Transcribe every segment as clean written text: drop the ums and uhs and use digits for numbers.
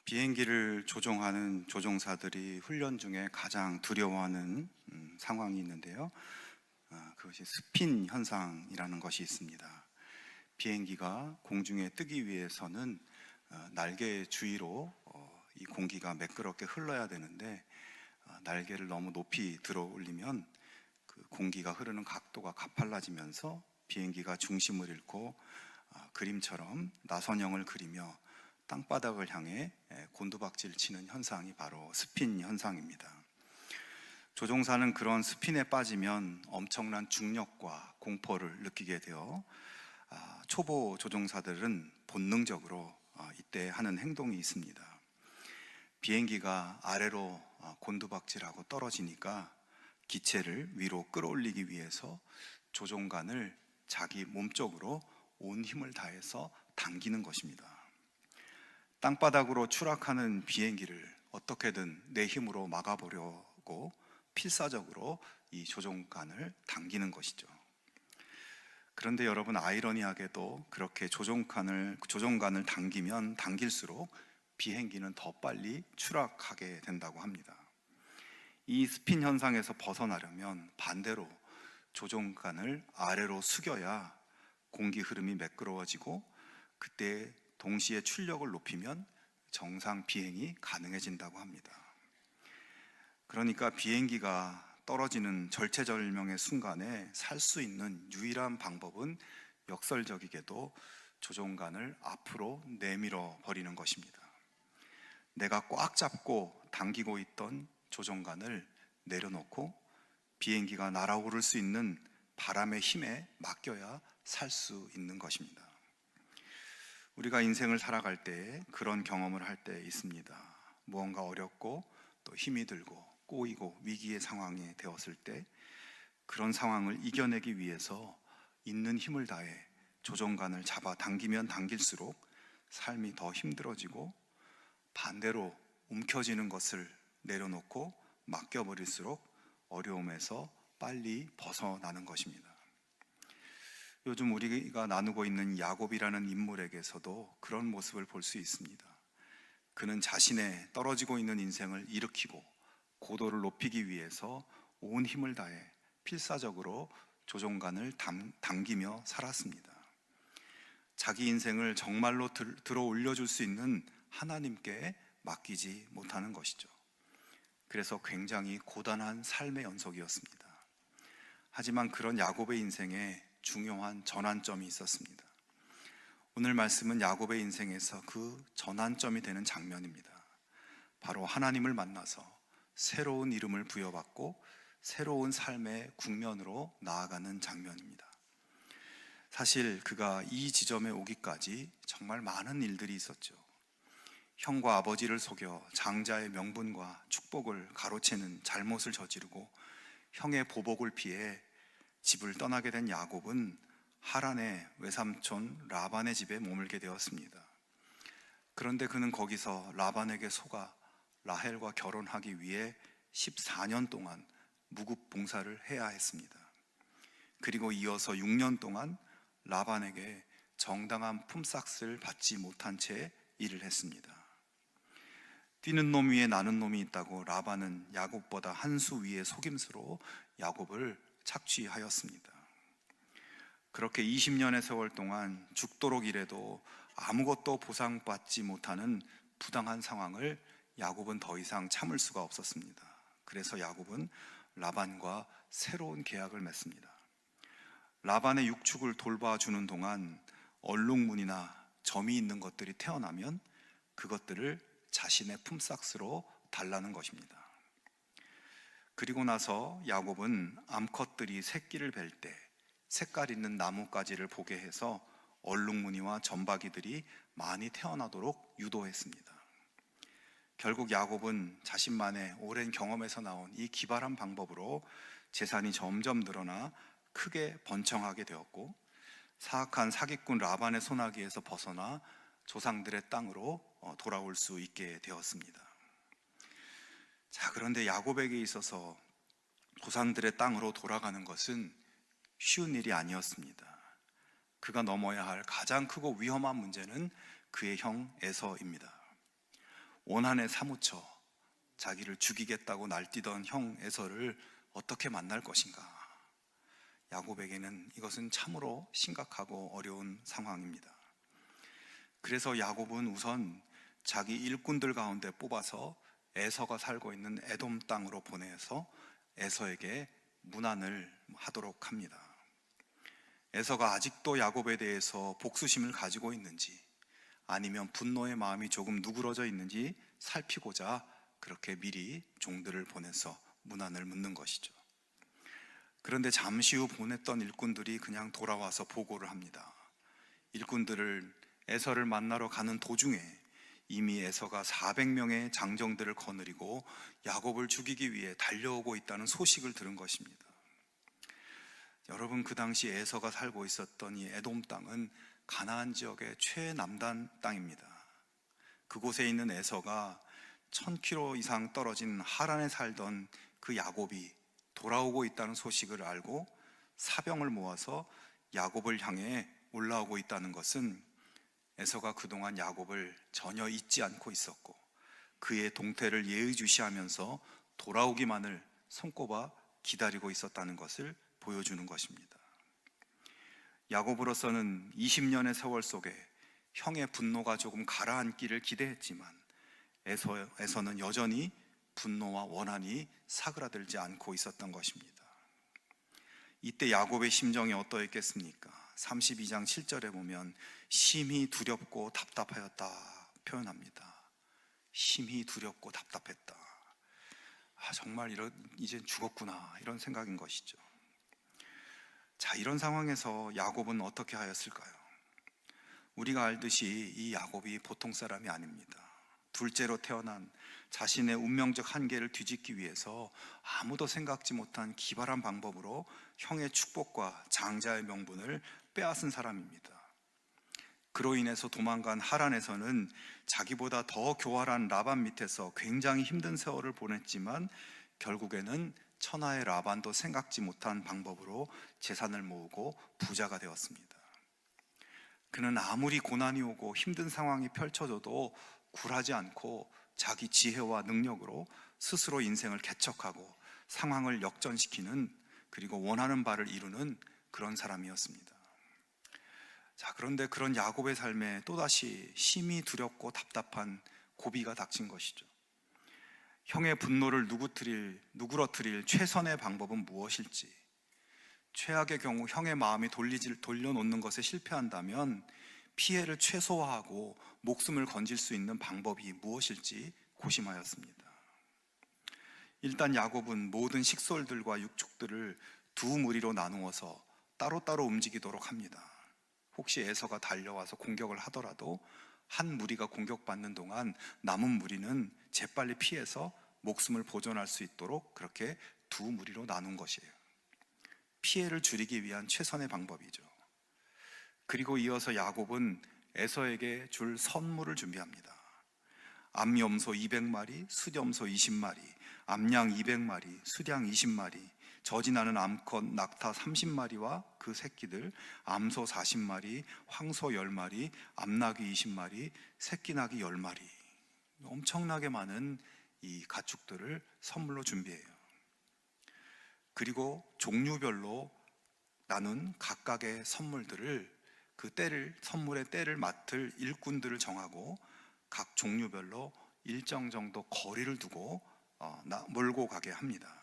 비행기를 조종하는 조종사들이 훈련 중에 가장 두려워하는 상황이 있는데요. 그것이 스핀 현상이라는 것이 있습니다. 비행기가 공중에 뜨기 위해서는 날개 주위로 이 공기가 매끄럽게 흘러야 되는데, 날개를 너무 높이 들어 올리면 그 공기가 흐르는 각도가 가팔라지면서 비행기가 중심을 잃고 그림처럼 나선형을 그리며 땅바닥을 향해 곤두박질 치는 현상이 바로 스핀 현상입니다. 조종사는 그런 스핀에 빠지면 엄청난 중력과 공포를 느끼게 되어 초보 조종사들은 본능적으로 이때 하는 행동이 있습니다. 비행기가 아래로 곤두박질하고 떨어지니까 기체를 위로 끌어올리기 위해서 조종관을 자기 몸쪽으로 온 힘을 다해서 당기는 것입니다. 땅바닥으로 추락하는 비행기를 어떻게든 내 힘으로 막아보려고 필사적으로 이 조종관을 당기는 것이죠. 그런데 여러분, 아이러니하게도 그렇게 조종관을 당기면 당길수록 비행기는 더 빨리 추락하게 된다고 합니다. 이 스핀 현상에서 벗어나려면 반대로 조종관을 아래로 숙여야 공기 흐름이 매끄러워지고, 그때 동시에 출력을 높이면 정상 비행이 가능해진다고 합니다. 그러니까 비행기가 떨어지는 절체절명의 순간에 살 수 있는 유일한 방법은 역설적이게도 조종관을 앞으로 내밀어 버리는 것입니다. 내가 꽉 잡고 당기고 있던 조종관을 내려놓고 비행기가 날아오를 수 있는 바람의 힘에 맡겨야 살 수 있는 것입니다. 우리가 인생을 살아갈 때 그런 경험을 할 때 있습니다. 무언가 어렵고 또 힘이 들고 꼬이고 위기의 상황이 되었을 때, 그런 상황을 이겨내기 위해서 있는 힘을 다해 조종관을 잡아 당기면 당길수록 삶이 더 힘들어지고, 반대로 움켜쥐는 것을 내려놓고 맡겨버릴수록 어려움에서 빨리 벗어나는 것입니다. 요즘 우리가 나누고 있는 야곱이라는 인물에게서도 그런 모습을 볼 수 있습니다. 그는 자신의 떨어지고 있는 인생을 일으키고 고도를 높이기 위해서 온 힘을 다해 필사적으로 조종관을 당기며 살았습니다. 자기 인생을 정말로 들어 올려줄 수 있는 하나님께 맡기지 못하는 것이죠. 그래서 굉장히 고단한 삶의 연속이었습니다. 하지만 그런 야곱의 인생에 중요한 전환점이 있었습니다. 오늘 말씀은 야곱의 인생에서 그 전환점이 되는 장면입니다. 바로 하나님을 만나서 새로운 이름을 부여받고 새로운 삶의 국면으로 나아가는 장면입니다. 사실 그가 이 지점에 오기까지 정말 많은 일들이 있었죠. 형과 아버지를 속여 장자의 명분과 축복을 가로채는 잘못을 저지르고 형의 보복을 피해 집을 떠나게 된 야곱은 하란의 외삼촌 라반의 집에 머물게 되었습니다. 그런데 그는 거기서 라반에게 속아 라헬과 결혼하기 위해 14년 동안 무급봉사를 해야 했습니다. 그리고 이어서 6년 동안 라반에게 정당한 품삯을 받지 못한 채 일을 했습니다. 뛰는 놈 위에 나는 놈이 있다고 라반은 야곱보다 한 수 위의 속임수로 야곱을 착취하였습니다. 그렇게 20년의 세월 동안 죽도록 일해도 아무것도 보상받지 못하는 부당한 상황을 야곱은 더 이상 참을 수가 없었습니다. 그래서 야곱은 라반과 새로운 계약을 맺습니다. 라반의 육축을 돌봐주는 동안 얼룩무늬나 점이 있는 것들이 태어나면 그것들을 자신의 품삯으로 달라는 것입니다. 그리고 나서 야곱은 암컷들이 새끼를 뵐 때 색깔 있는 나뭇가지를 보게 해서 얼룩무늬와 점박이들이 많이 태어나도록 유도했습니다. 결국 야곱은 자신만의 오랜 경험에서 나온 이 기발한 방법으로 재산이 점점 늘어나 크게 번창하게 되었고, 사악한 사기꾼 라반의 손아귀에서 벗어나 조상들의 땅으로 돌아올 수 있게 되었습니다. 자, 그런데 야곱에게 있어서 조상들의 땅으로 돌아가는 것은 쉬운 일이 아니었습니다. 그가 넘어야 할 가장 크고 위험한 문제는 그의 형 에서입니다. 원한에 사무쳐 자기를 죽이겠다고 날뛰던 형 에서를 어떻게 만날 것인가? 야곱에게는 이것은 참으로 심각하고 어려운 상황입니다. 그래서 야곱은 우선 자기 일꾼들 가운데 뽑아서 에서가 살고 있는 에돔 땅으로 보내서 에서에게 문안을 하도록 합니다. 에서가 아직도 야곱에 대해서 복수심을 가지고 있는지 아니면 분노의 마음이 조금 누그러져 있는지 살피고자 그렇게 미리 종들을 보내서 문안을 묻는 것이죠. 그런데 잠시 후 보냈던 일꾼들이 그냥 돌아와서 보고를 합니다. 일꾼들을 에서를 만나러 가는 도중에 이미 에서가 400명의 장정들을 거느리고 야곱을 죽이기 위해 달려오고 있다는 소식을 들은 것입니다. 여러분, 그 당시 에서가 살고 있었던 이 에돔 땅은 가나안 지역의 최남단 땅입니다. 그곳에 있는 에서가 1000km 이상 떨어진 하란에 살던 그 야곱이 돌아오고 있다는 소식을 알고 사병을 모아서 야곱을 향해 올라오고 있다는 것은 에서가 그동안 야곱을 전혀 잊지 않고 있었고 그의 동태를 예의주시하면서 돌아오기만을 손꼽아 기다리고 있었다는 것을 보여주는 것입니다. 야곱으로서는 20년의 세월 속에 형의 분노가 조금 가라앉기를 기대했지만 에서는 여전히 분노와 원한이 사그라들지 않고 있었던 것입니다. 이때 야곱의 심정이 어떠했겠습니까? 32장 7절에 보면 심히 두렵고 답답하였다 표현합니다. 심히 두렵고 답답했다. 정말 이젠 죽었구나 이런 생각인 것이죠. 자, 이런 상황에서 야곱은 어떻게 하였을까요? 우리가 알듯이 이 야곱이 보통 사람이 아닙니다. 둘째로 태어난 자신의 운명적 한계를 뒤집기 위해서 아무도 생각지 못한 기발한 방법으로 형의 축복과 장자의 명분을 빼앗은 사람입니다. 그로 인해서 도망간 하란에서는 자기보다 더 교활한 라반 밑에서 굉장히 힘든 세월을 보냈지만 결국에는 천하의 라반도 생각지 못한 방법으로 재산을 모으고 부자가 되었습니다. 그는 아무리 고난이 오고 힘든 상황이 펼쳐져도 굴하지 않고 자기 지혜와 능력으로 스스로 인생을 개척하고 상황을 역전시키는, 그리고 원하는 바를 이루는 그런 사람이었습니다. 자, 그런데 그런 야곱의 삶에 또다시 심히 두렵고 답답한 고비가 닥친 것이죠. 형의 분노를 누그러뜨릴 최선의 방법은 무엇일지, 최악의 경우 형의 마음이 돌려놓는 것에 실패한다면 피해를 최소화하고 목숨을 건질 수 있는 방법이 무엇일지 고심하였습니다. 일단 야곱은 모든 식솔들과 육축들을 두 무리로 나누어서 따로따로 움직이도록 합니다. 혹시 에서가 달려와서 공격을 하더라도 한 무리가 공격받는 동안 남은 무리는 재빨리 피해서 목숨을 보존할 수 있도록 그렇게 두 무리로 나눈 것이에요. 피해를 줄이기 위한 최선의 방법이죠. 그리고 이어서 야곱은 에서에게 줄 선물을 준비합니다. 암염소 200마리, 수염소 20마리, 암양 200마리, 수량 20마리, 젖이나는 암컷 낙타 30마리와 그 새끼들, 암소 40마리, 황소 10마리, 암나귀 20마리, 새끼나귀 10마리. 엄청나게 많은 이 가축들을 선물로 준비해요. 그리고 종류별로 나눈 각각의 선물들을 선물의 때를 맡을 일꾼들을 정하고 각 종류별로 일정 정도 거리를 두고 몰고 가게 합니다.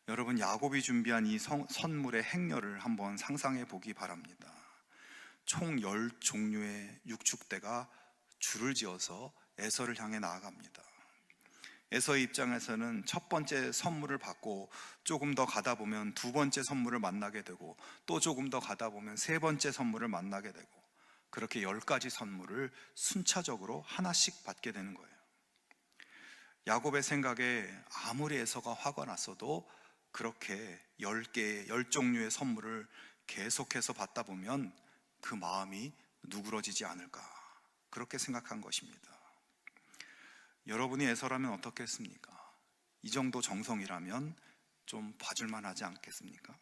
여러분, 야곱이 준비한 이 선물의 행렬을 한번 상상해 보기 바랍니다. 총 10종류의 육축대가 줄을 지어서 에서를 향해 나아갑니다. 에서의 입장에서는 첫 번째 선물을 받고 조금 더 가다 보면 두 번째 선물을 만나게 되고 또 조금 더 가다 보면 세 번째 선물을 만나게 되고 그렇게 10가지 선물을 순차적으로 하나씩 받게 되는 거예요. 야곱의 생각에 아무리 에서가 화가 났어도 그렇게 10종류의 선물을 계속해서 받다 보면 그 마음이 누그러지지 않을까, 그렇게 생각한 것입니다. 여러분이 에서라면 어떻겠습니까? 이 정도 정성이라면 좀 봐줄만 하지 않겠습니까?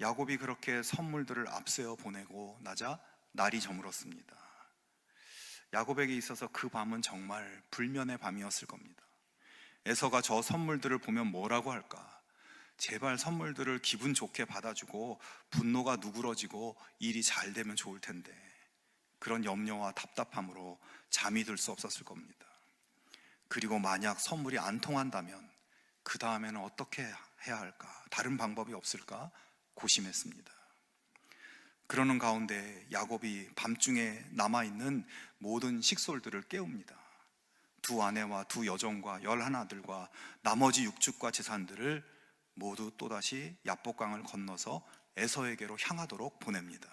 야곱이 그렇게 선물들을 앞세워 보내고 나자 날이 저물었습니다. 야곱에게 있어서 그 밤은 정말 불면의 밤이었을 겁니다. 에서가 저 선물들을 보면 뭐라고 할까? 제발 선물들을 기분 좋게 받아주고 분노가 누그러지고 일이 잘 되면 좋을 텐데, 그런 염려와 답답함으로 잠이 들 수 없었을 겁니다. 그리고 만약 선물이 안 통한다면 그 다음에는 어떻게 해야 할까? 다른 방법이 없을까? 고심했습니다. 그러는 가운데 야곱이 밤중에 남아있는 모든 식솔들을 깨웁니다. 두 아내와 두 여종과 11아들과 나머지 육축과 재산들을 모두 또다시 야복강을 건너서 에서에게로 향하도록 보냅니다.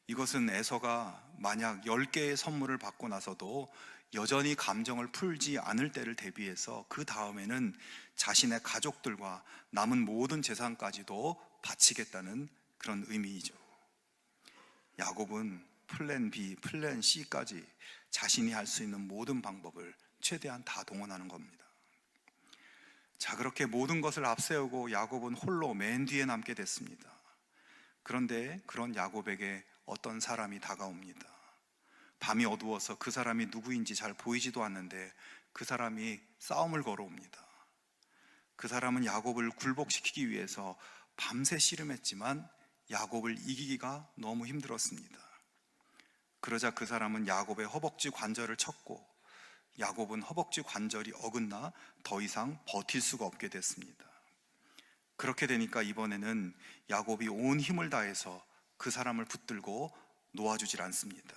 이것은 에서가 만약 10개의 선물을 받고 나서도 여전히 감정을 풀지 않을 때를 대비해서 그 다음에는 자신의 가족들과 남은 모든 재산까지도 바치겠다는 그런 의미이죠. 야곱은 플랜 B, 플랜 C까지 자신이 할 수 있는 모든 방법을 최대한 다 동원하는 겁니다. 자, 그렇게 모든 것을 앞세우고 야곱은 홀로 맨 뒤에 남게 됐습니다. 그런데 그런 야곱에게 어떤 사람이 다가옵니다. 밤이 어두워서 그 사람이 누구인지 잘 보이지도 않는데 그 사람이 싸움을 걸어옵니다. 그 사람은 야곱을 굴복시키기 위해서 밤새 씨름했지만 야곱을 이기기가 너무 힘들었습니다. 그러자 그 사람은 야곱의 허벅지 관절을 쳤고 야곱은 허벅지 관절이 어긋나 더 이상 버틸 수가 없게 됐습니다. 그렇게 되니까 이번에는 야곱이 온 힘을 다해서 그 사람을 붙들고 놓아주질 않습니다.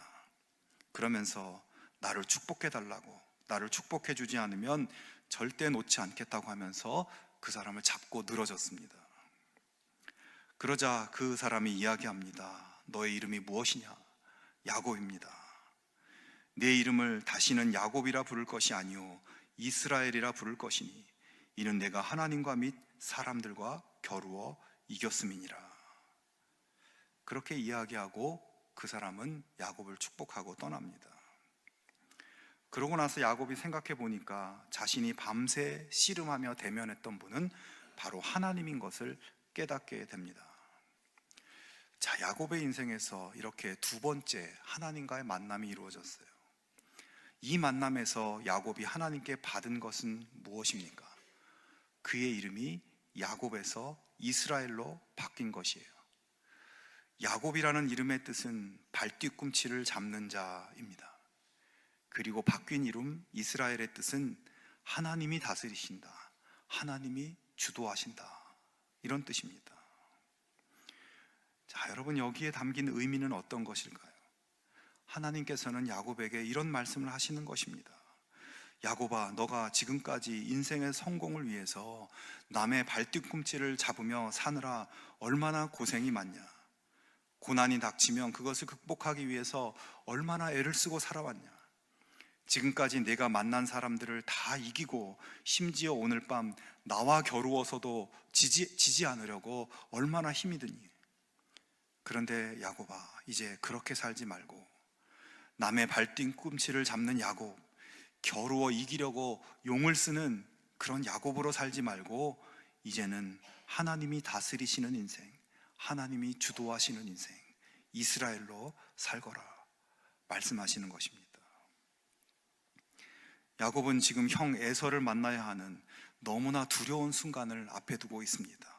그러면서 나를 축복해달라고, 나를 축복해주지 않으면 절대 놓지 않겠다고 하면서 그 사람을 잡고 늘어졌습니다. 그러자 그 사람이 이야기합니다. 너의 이름이 무엇이냐? 야곱입니다. 내 이름을 다시는 야곱이라 부를 것이 아니요 이스라엘이라 부를 것이니 이는 내가 하나님과 및 사람들과 겨루어 이겼음이니라. 그렇게 이야기하고 그 사람은 야곱을 축복하고 떠납니다. 그러고 나서 야곱이 생각해 보니까 자신이 밤새 씨름하며 대면했던 분은 바로 하나님인 것을 깨닫게 됩니다. 자, 야곱의 인생에서 이렇게 두 번째 하나님과의 만남이 이루어졌어요. 이 만남에서 야곱이 하나님께 받은 것은 무엇입니까? 그의 이름이 야곱에서 이스라엘로 바뀐 것이에요. 야곱이라는 이름의 뜻은 발뒤꿈치를 잡는 자입니다. 그리고 바뀐 이름 이스라엘의 뜻은 하나님이 다스리신다, 하나님이 주도하신다, 이런 뜻입니다. 자, 여러분, 여기에 담긴 의미는 어떤 것일까요? 하나님께서는 야곱에게 이런 말씀을 하시는 것입니다. 야곱아, 너가 지금까지 인생의 성공을 위해서 남의 발뒤꿈치를 잡으며 사느라 얼마나 고생이 많냐? 고난이 닥치면 그것을 극복하기 위해서 얼마나 애를 쓰고 살아왔냐? 지금까지 내가 만난 사람들을 다 이기고 심지어 오늘 밤 나와 겨루어서도 지지 않으려고 얼마나 힘이 드니? 그런데 야곱아, 이제 그렇게 살지 말고 남의 발뒤꿈치를 잡는 야곱, 겨루어 이기려고 용을 쓰는 그런 야곱으로 살지 말고 이제는 하나님이 다스리시는 인생, 하나님이 주도하시는 인생, 이스라엘로 살거라 말씀하시는 것입니다. 야곱은 지금 형 에서를 만나야 하는 너무나 두려운 순간을 앞에 두고 있습니다.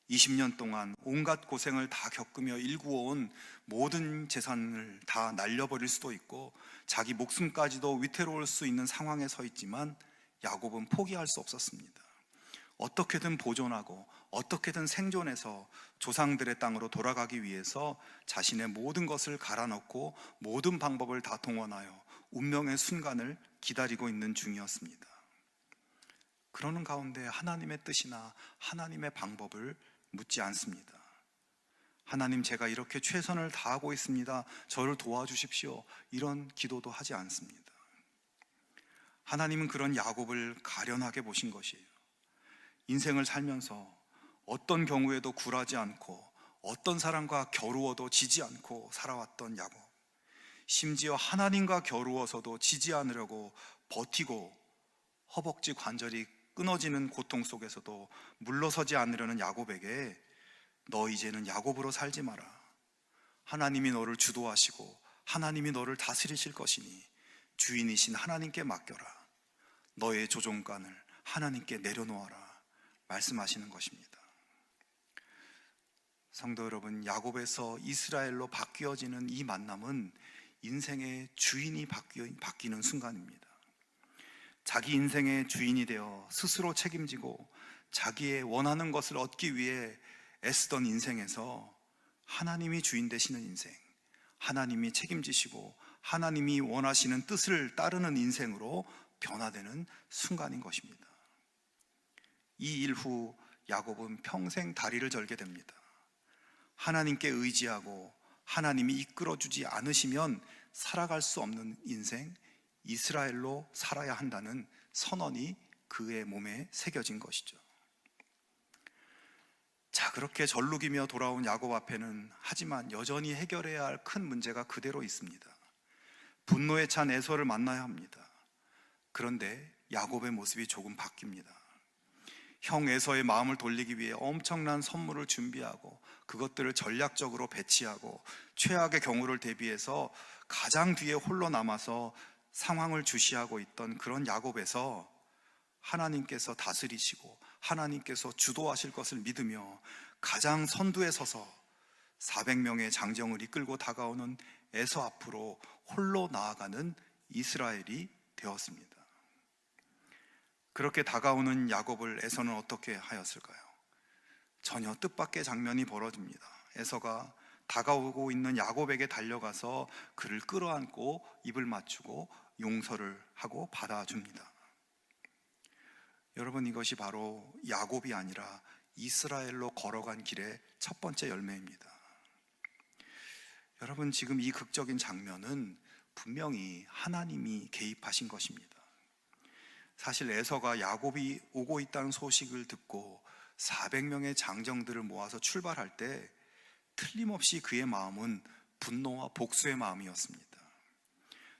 20년 동안 온갖 고생을 다 겪으며 일구어온 모든 재산을 다 날려버릴 수도 있고 자기 목숨까지도 위태로울 수 있는 상황에 서 있지만 야곱은 포기할 수 없었습니다. 어떻게든 보존하고 어떻게든 생존해서 조상들의 땅으로 돌아가기 위해서 자신의 모든 것을 갈아넣고 모든 방법을 다 동원하여 운명의 순간을 기다리고 있는 중이었습니다. 그러는 가운데 하나님의 뜻이나 하나님의 방법을 묻지 않습니다. 하나님, 제가 이렇게 최선을 다하고 있습니다, 저를 도와주십시오, 이런 기도도 하지 않습니다. 하나님은 그런 야곱을 가련하게 보신 것이에요. 인생을 살면서 어떤 경우에도 굴하지 않고 어떤 사람과 겨루어도 지지 않고 살아왔던 야곱, 심지어 하나님과 겨루어서도 지지 않으려고 버티고 허벅지 관절이 끊어지는 고통 속에서도 물러서지 않으려는 야곱에게 너 이제는 야곱으로 살지 마라, 하나님이 너를 주도하시고 하나님이 너를 다스리실 것이니 주인이신 하나님께 맡겨라. 너의 조종관을 하나님께 내려놓아라 말씀하시는 것입니다. 성도 여러분, 야곱에서 이스라엘로 바뀌어지는 이 만남은 인생의 주인이 바뀌는 순간입니다. 자기 인생의 주인이 되어 스스로 책임지고 자기의 원하는 것을 얻기 위해 애쓰던 인생에서 하나님이 주인 되시는 인생, 하나님이 책임지시고 하나님이 원하시는 뜻을 따르는 인생으로 변화되는 순간인 것입니다. 이 일 후 야곱은 평생 다리를 절게 됩니다. 하나님께 의지하고 하나님이 이끌어주지 않으시면 살아갈 수 없는 인생, 이스라엘로 살아야 한다는 선언이 그의 몸에 새겨진 것이죠. 자, 그렇게 절룩이며 돌아온 야곱 앞에는 하지만 여전히 해결해야 할 큰 문제가 그대로 있습니다. 분노에 찬 에서를 만나야 합니다. 그런데 야곱의 모습이 조금 바뀝니다. 형 에서의 마음을 돌리기 위해 엄청난 선물을 준비하고 그것들을 전략적으로 배치하고 최악의 경우를 대비해서 가장 뒤에 홀로 남아서 상황을 주시하고 있던 그런 야곱에서 하나님께서 다스리시고 하나님께서 주도하실 것을 믿으며 가장 선두에 서서 400명의 장정을 이끌고 다가오는 에서 앞으로 홀로 나아가는 이스라엘이 되었습니다. 그렇게 다가오는 야곱을 에서는 어떻게 하였을까요? 전혀 뜻밖의 장면이 벌어집니다. 에서가 다가오고 있는 야곱에게 달려가서 그를 끌어안고 입을 맞추고 용서를 하고 받아줍니다. 여러분, 이것이 바로 야곱이 아니라 이스라엘로 걸어간 길의 첫 번째 열매입니다. 여러분, 지금 이 극적인 장면은 분명히 하나님이 개입하신 것입니다. 사실 에서가 야곱이 오고 있다는 소식을 듣고 400명의 장정들을 모아서 출발할 때 틀림없이 그의 마음은 분노와 복수의 마음이었습니다.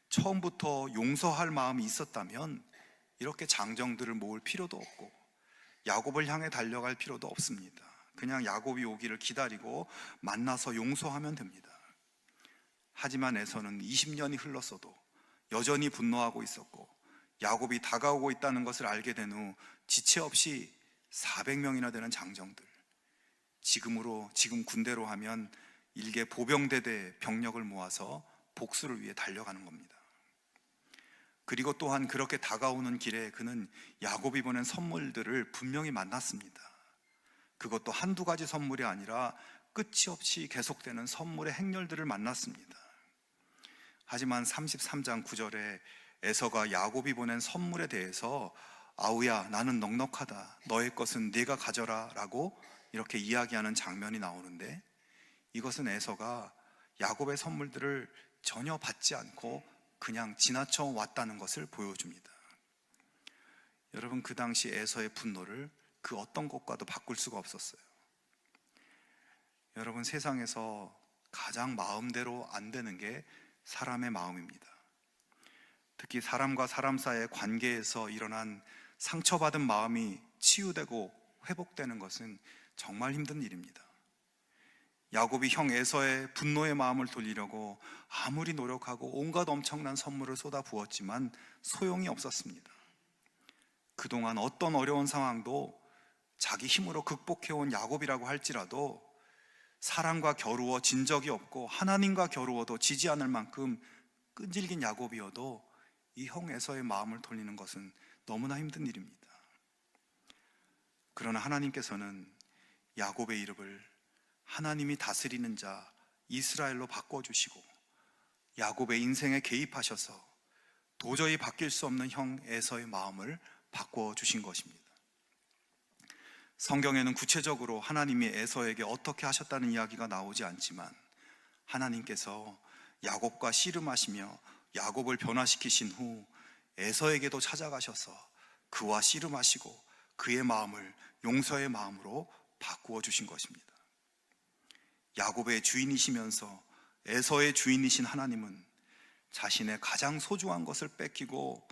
처음부터 용서할 마음이 있었다면 이렇게 장정들을 모을 필요도 없고 야곱을 향해 달려갈 필요도 없습니다. 그냥 야곱이 오기를 기다리고 만나서 용서하면 됩니다. 하지만 에서는 20년이 흘렀어도 여전히 분노하고 있었고 야곱이 다가오고 있다는 것을 알게 된 후 지체 없이 400명이나 되는 장정들, 지금 군대로 하면 일개 보병대대 병력을 모아서 복수를 위해 달려가는 겁니다. 그리고 또한 그렇게 다가오는 길에 그는 야곱이 보낸 선물들을 분명히 만났습니다. 그것도 한두 가지 선물이 아니라 끝이 없이 계속되는 선물의 행렬들을 만났습니다. 하지만 33장 9절에 에서가 야곱이 보낸 선물에 대해서 아우야, 나는 넉넉하다, 너의 것은 네가 가져라 라고 이렇게 이야기하는 장면이 나오는데, 이것은 에서가 야곱의 선물들을 전혀 받지 않고 그냥 지나쳐 왔다는 것을 보여줍니다. 여러분, 그 당시 에서의 분노를 그 어떤 것과도 바꿀 수가 없었어요. 여러분, 세상에서 가장 마음대로 안 되는 게 사람의 마음입니다. 특히 사람과 사람 사이의 관계에서 일어난 상처받은 마음이 치유되고 회복되는 것은 정말 힘든 일입니다. 야곱이 형 에서의 분노의 마음을 돌리려고 아무리 노력하고 온갖 엄청난 선물을 쏟아 부었지만 소용이 없었습니다. 그동안 어떤 어려운 상황도 자기 힘으로 극복해온 야곱이라고 할지라도 사람과 겨루어 진 적이 없고 하나님과 겨루어도 지지 않을 만큼 끈질긴 야곱이어도 이 형 에서의 마음을 돌리는 것은 너무나 힘든 일입니다. 그러나 하나님께서는 야곱의 이름을 하나님이 다스리는 자 이스라엘로 바꿔주시고 야곱의 인생에 개입하셔서 도저히 바뀔 수 없는 형 에서의 마음을 바꿔주신 것입니다. 성경에는 구체적으로 하나님이 에서에게 어떻게 하셨다는 이야기가 나오지 않지만 하나님께서 야곱과 씨름하시며 야곱을 변화시키신 후 에서에게도 찾아가셔서 그와 씨름하시고 그의 마음을 용서의 마음으로 바꾸어 주신 것입니다. 야곱의 주인이시면서 에서의 주인이신 하나님은 자신의 가장 소중한 것을 뺏기고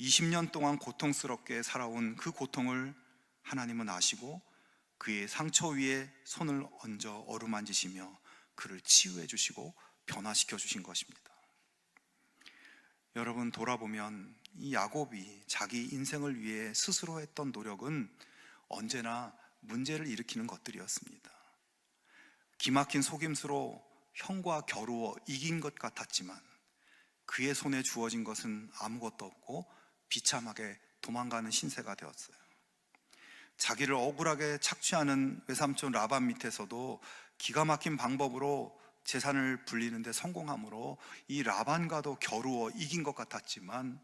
20년 동안 고통스럽게 살아온 그 고통을 하나님은 아시고 그의 상처 위에 손을 얹어 어루만지시며 그를 치유해 주시고 변화시켜 주신 것입니다. 여러분 돌아보면 이 야곱이 자기 인생을 위해 스스로 했던 노력은 언제나 문제를 일으키는 것들이었습니다. 기막힌 속임수로 형과 겨루어 이긴 것 같았지만 그의 손에 주어진 것은 아무것도 없고 비참하게 도망가는 신세가 되었어요. 자기를 억울하게 착취하는 외삼촌 라반 밑에서도 기가 막힌 방법으로 재산을 불리는데 성공함으로 이 라반과도 겨루어 이긴 것 같았지만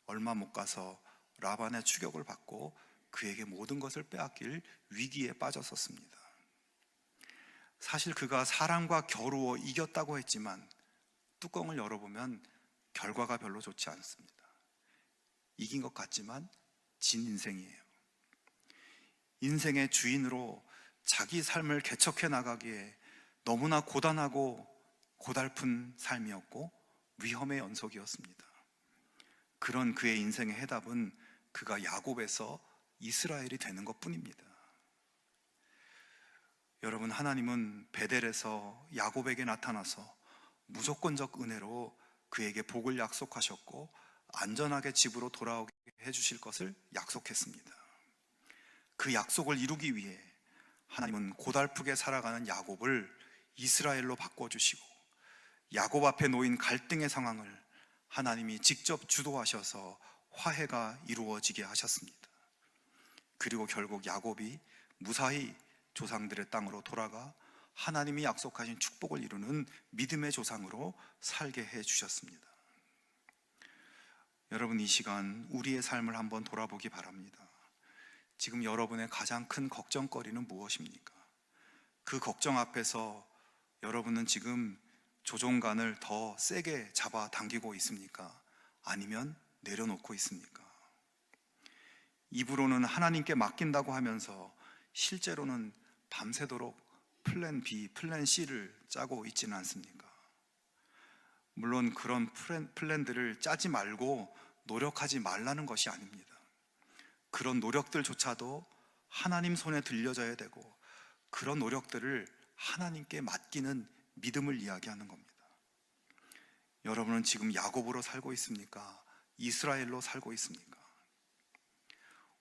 얼마 못 가서 라반의 추격을 받고 그에게 모든 것을 빼앗길 위기에 빠졌었습니다. 사실 그가 사람과 겨루어 이겼다고 했지만 뚜껑을 열어보면 결과가 별로 좋지 않습니다. 이긴 것 같지만 진 인생이에요. 인생의 주인으로 자기 삶을 개척해 나가기에 너무나 고단하고 고달픈 삶이었고 위험의 연속이었습니다. 그런 그의 인생의 해답은 그가 야곱에서 이스라엘이 되는 것뿐입니다. 여러분, 하나님은 베델에서 야곱에게 나타나서 무조건적 은혜로 그에게 복을 약속하셨고 안전하게 집으로 돌아오게 해주실 것을 약속했습니다. 그 약속을 이루기 위해 하나님은 고달프게 살아가는 야곱을 이스라엘로 바꿔주시고 야곱 앞에 놓인 갈등의 상황을 하나님이 직접 주도하셔서 화해가 이루어지게 하셨습니다. 그리고 결국 야곱이 무사히 조상들의 땅으로 돌아가 하나님이 약속하신 축복을 이루는 믿음의 조상으로 살게 해주셨습니다. 여러분, 이 시간 우리의 삶을 한번 돌아보기 바랍니다. 지금 여러분의 가장 큰 걱정거리는 무엇입니까? 그 걱정 앞에서 여러분은 지금 조종간을 더 세게 잡아 당기고 있습니까? 아니면 내려놓고 있습니까? 입으로는 하나님께 맡긴다고 하면서 실제로는 밤새도록 플랜 B, 플랜 C를 짜고 있지는 않습니까? 물론 그런 플랜들을 짜지 말고 노력하지 말라는 것이 아닙니다. 그런 노력들조차도 하나님 손에 들려져야 되고 그런 노력들을 하나님께 맡기는 믿음을 이야기하는 겁니다. 여러분은 지금 야곱으로 살고 있습니까? 이스라엘로 살고 있습니까?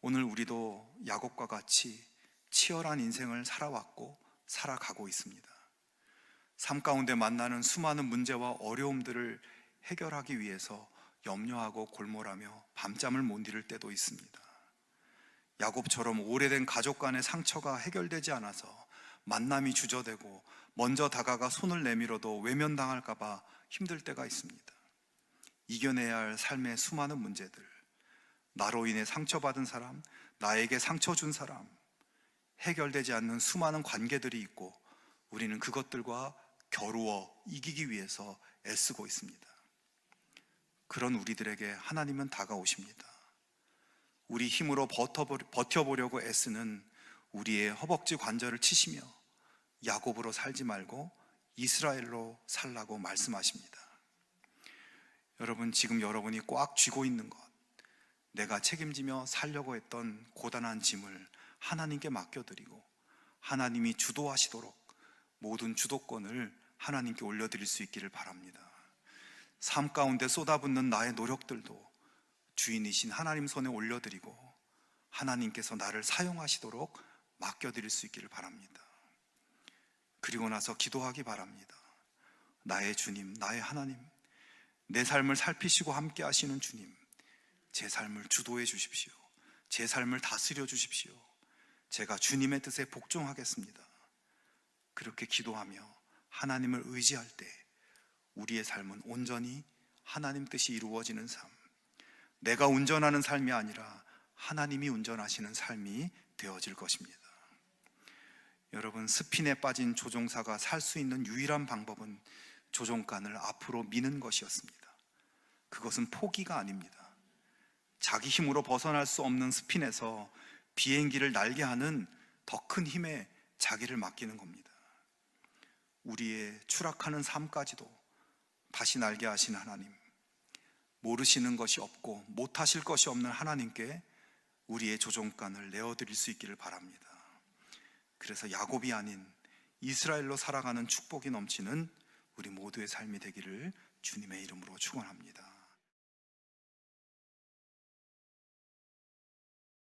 오늘 우리도 야곱과 같이 치열한 인생을 살아왔고 살아가고 있습니다. 삶 가운데 만나는 수많은 문제와 어려움들을 해결하기 위해서 염려하고 골몰하며 밤잠을 못 이룰 때도 있습니다. 야곱처럼 오래된 가족 간의 상처가 해결되지 않아서 만남이 주저되고 먼저 다가가 손을 내밀어도 외면당할까 봐 힘들 때가 있습니다. 이겨내야 할 삶의 수많은 문제들, 나로 인해 상처받은 사람, 나에게 상처 준 사람, 해결되지 않는 수많은 관계들이 있고 우리는 그것들과 겨루어 이기기 위해서 애쓰고 있습니다. 그런 우리들에게 하나님은 다가오십니다. 우리 힘으로 버텨보려고 애쓰는 우리의 허벅지 관절을 치시며 야곱으로 살지 말고 이스라엘로 살라고 말씀하십니다. 여러분, 지금 여러분이 꽉 쥐고 있는 것, 내가 책임지며 살려고 했던 고단한 짐을 하나님께 맡겨드리고 하나님이 주도하시도록 모든 주도권을 하나님께 올려드릴 수 있기를 바랍니다. 삶 가운데 쏟아붓는 나의 노력들도 주인이신 하나님 손에 올려드리고 하나님께서 나를 사용하시도록 맡겨드릴 수 있기를 바랍니다. 그리고 나서 기도하기 바랍니다. 나의 주님, 나의 하나님, 내 삶을 살피시고 함께 하시는 주님, 제 삶을 주도해 주십시오. 제 삶을 다스려 주십시오. 제가 주님의 뜻에 복종하겠습니다. 그렇게 기도하며 하나님을 의지할 때 우리의 삶은 온전히 하나님 뜻이 이루어지는 삶, 내가 운전하는 삶이 아니라 하나님이 운전하시는 삶이 되어질 것입니다. 여러분, 스핀에 빠진 조종사가 살 수 있는 유일한 방법은 조종간을 앞으로 미는 것이었습니다. 그것은 포기가 아닙니다. 자기 힘으로 벗어날 수 없는 스핀에서 비행기를 날게 하는 더 큰 힘에 자기를 맡기는 겁니다. 우리의 추락하는 삶까지도 다시 날게 하신 하나님, 모르시는 것이 없고 못하실 것이 없는 하나님께 우리의 조종간을 내어드릴 수 있기를 바랍니다. 그래서 야곱이 아닌 이스라엘로 살아가는 축복이 넘치는 우리 모두의 삶이 되기를 주님의 이름으로 축원합니다.